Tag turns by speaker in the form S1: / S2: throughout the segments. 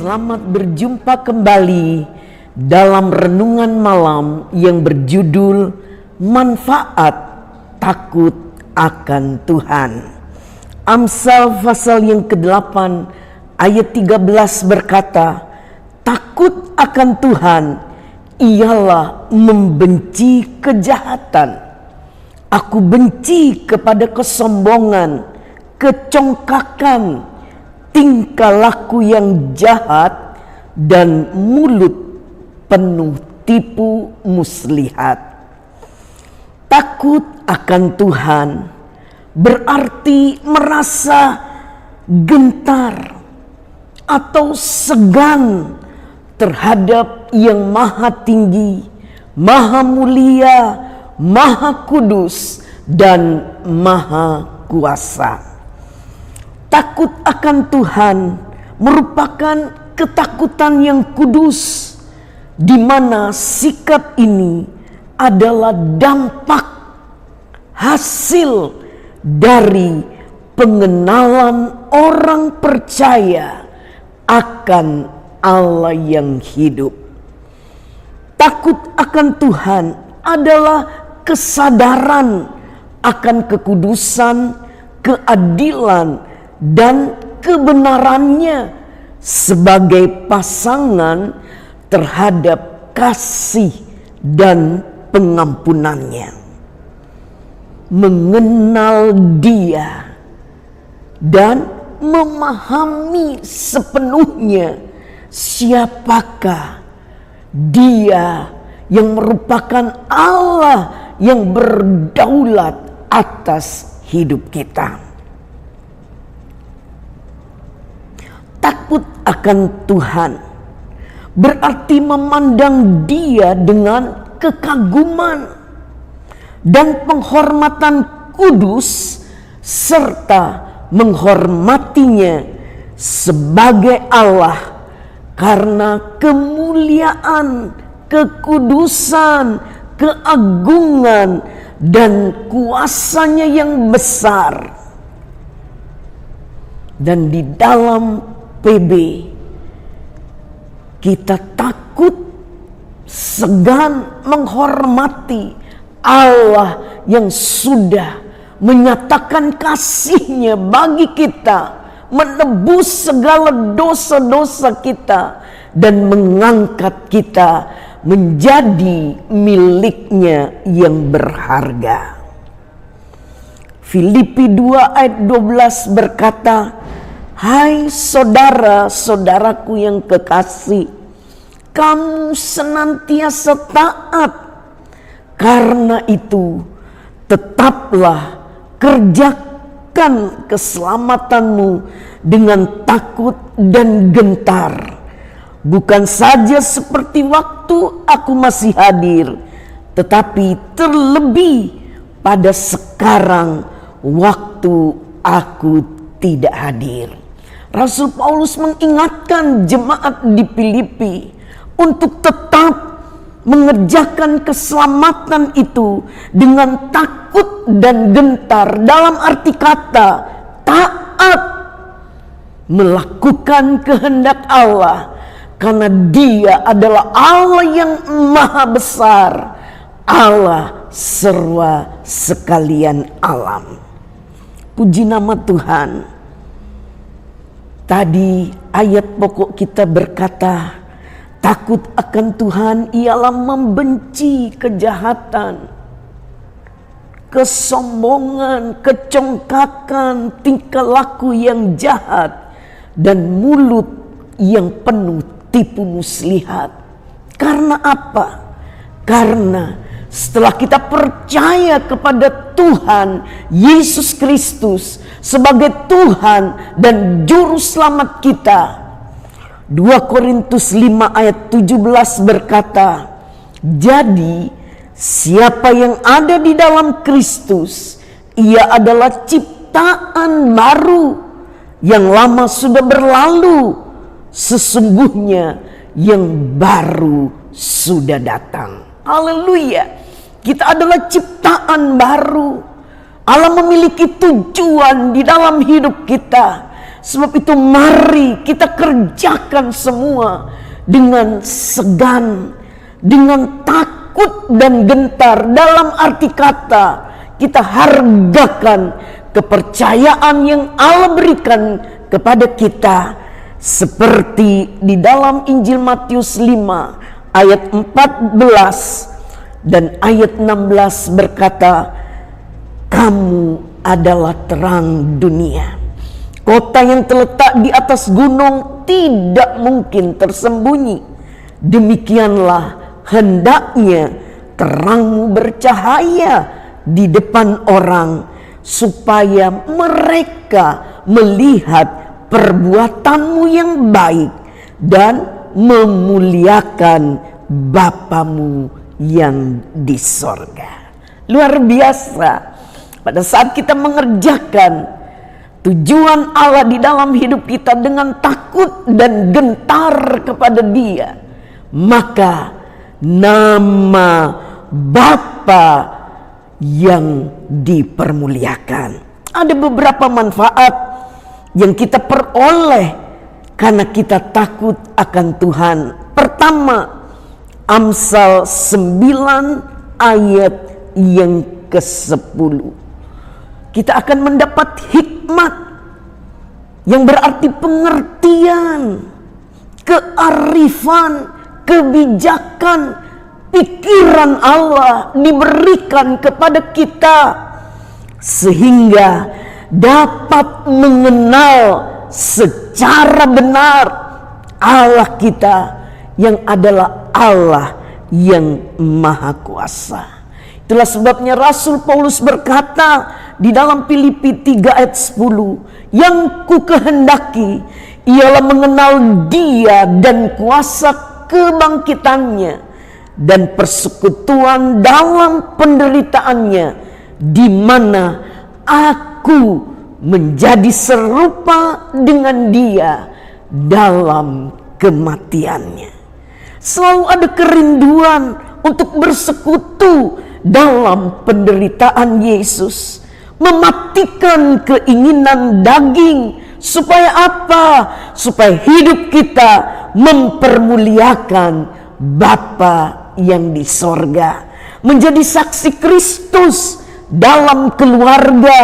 S1: Selamat berjumpa kembali dalam renungan malam yang berjudul Manfaat Takut akan Tuhan. Amsal pasal yang ke-8 ayat 13 berkata, takut akan Tuhan ialah membenci kejahatan. Aku benci kepada kesombongan, kecongkakan, tingkah laku yang jahat, dan mulut penuh tipu muslihat. Takut akan Tuhan berarti merasa gentar atau segan terhadap yang maha tinggi, maha mulia, maha kudus, dan maha kuasa. Takut akan Tuhan merupakan ketakutan yang kudus, di mana sikap ini adalah dampak hasil dari pengenalan orang percaya akan Allah yang hidup. Takut akan Tuhan adalah kesadaran akan kekudusan, keadilan, dan kebenarannya sebagai pasangan terhadap kasih dan pengampunannya. Mengenal Dia dan memahami sepenuhnya siapakah Dia yang merupakan Allah yang berdaulat atas hidup kita. Takut akan Tuhan berarti memandang Dia dengan kekaguman dan penghormatan kudus, serta menghormatinya sebagai Allah karena kemuliaan, kekudusan, keagungan, dan kuasanya yang besar. Dan di dalam PB kita takut, segan menghormati Allah yang sudah menyatakan kasih-Nya bagi kita, menebus segala dosa-dosa kita, dan mengangkat kita menjadi milik-Nya yang berharga. Filipi 2 ayat 12 berkata, hai saudara-saudaraku yang kekasih, kamu senantiasa taat. Karena itu, tetaplah kerjakan keselamatanmu dengan takut dan gentar. Bukan saja seperti waktu aku masih hadir, tetapi terlebih pada sekarang waktu aku tidak hadir. Rasul Paulus mengingatkan jemaat di Filipi untuk tetap mengerjakan keselamatan itu dengan takut dan gentar, dalam arti kata taat, melakukan kehendak Allah, karena Dia adalah Allah yang maha besar, Allah serba sekalian alam. Puji nama Tuhan. Tadi ayat pokok kita berkata, takut akan Tuhan ialah membenci kejahatan, kesombongan, kecongkakan, tingkah laku yang jahat, dan mulut yang penuh tipu muslihat. Karena apa? Karena setelah kita percaya kepada Tuhan Yesus Kristus sebagai Tuhan dan Juru Selamat kita, 2 Korintus 5 ayat 17 berkata, jadi siapa yang ada di dalam Kristus, ia adalah ciptaan baru, yang lama sudah berlalu, sesungguhnya yang baru sudah datang. Haleluya. Kita adalah ciptaan baru. Allah memiliki tujuan di dalam hidup kita. Sebab itu mari kita kerjakan semua dengan segan, dengan takut dan gentar. Dalam arti kata, kita hargakan kepercayaan yang Allah berikan kepada kita. Seperti di dalam Injil Matius 5 ayat 14 dan ayat 16 berkata, kamu adalah terang dunia. Kota yang terletak di atas gunung tidak mungkin tersembunyi. Demikianlah hendaknya terangmu bercahaya di depan orang, supaya mereka melihat perbuatanmu yang baik dan memuliakan Bapamu yang di sorga. Luar biasa. Pada saat kita mengerjakan tujuan Allah di dalam hidup kita dengan takut dan gentar kepada Dia, maka nama Bapa yang dipermuliakan. Ada beberapa manfaat yang kita peroleh karena kita takut akan Tuhan. Pertama, Amsal 9 ayat yang ke-10. Kita akan mendapat hikmat yang berarti pengertian, kearifan, kebijakan, pikiran Allah diberikan kepada kita sehingga dapat mengenal secara benar Allah kita yang adalah Allah yang Maha Kuasa. Itulah sebabnya Rasul Paulus berkata di dalam Filipi 3 ayat 10, yang ku kehendaki ialah mengenal Dia dan kuasa kebangkitannya dan persekutuan dalam penderitaannya, di mana aku menjadi serupa dengan Dia dalam kematiannya. Selalu ada kerinduan untuk bersekutu dalam penderitaan Yesus, mematikan keinginan daging. Supaya apa? Supaya hidup kita mempermuliakan Bapa yang di sorga, menjadi saksi Kristus dalam keluarga,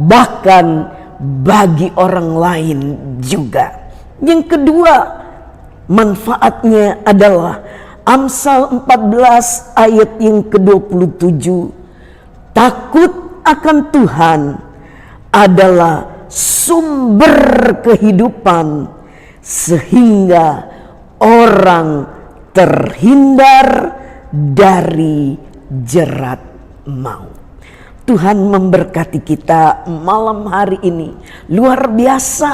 S1: bahkan bagi orang lain juga. Yang kedua, manfaatnya adalah Amsal 14 ayat yang ke-27. Takut akan Tuhan adalah sumber kehidupan, sehingga orang terhindar dari jerat maut. Tuhan memberkati kita malam hari ini. Luar biasa.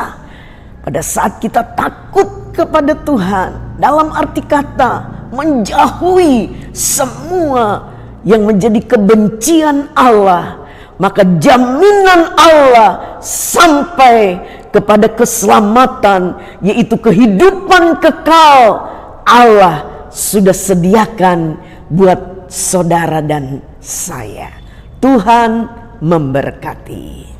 S1: Pada saat kita takut kepada Tuhan, dalam arti kata menjauhi semua yang menjadi kebencian Allah, maka jaminan Allah sampai kepada keselamatan, yaitu kehidupan kekal, Allah sudah sediakan buat saudara dan saya. Tuhan memberkati.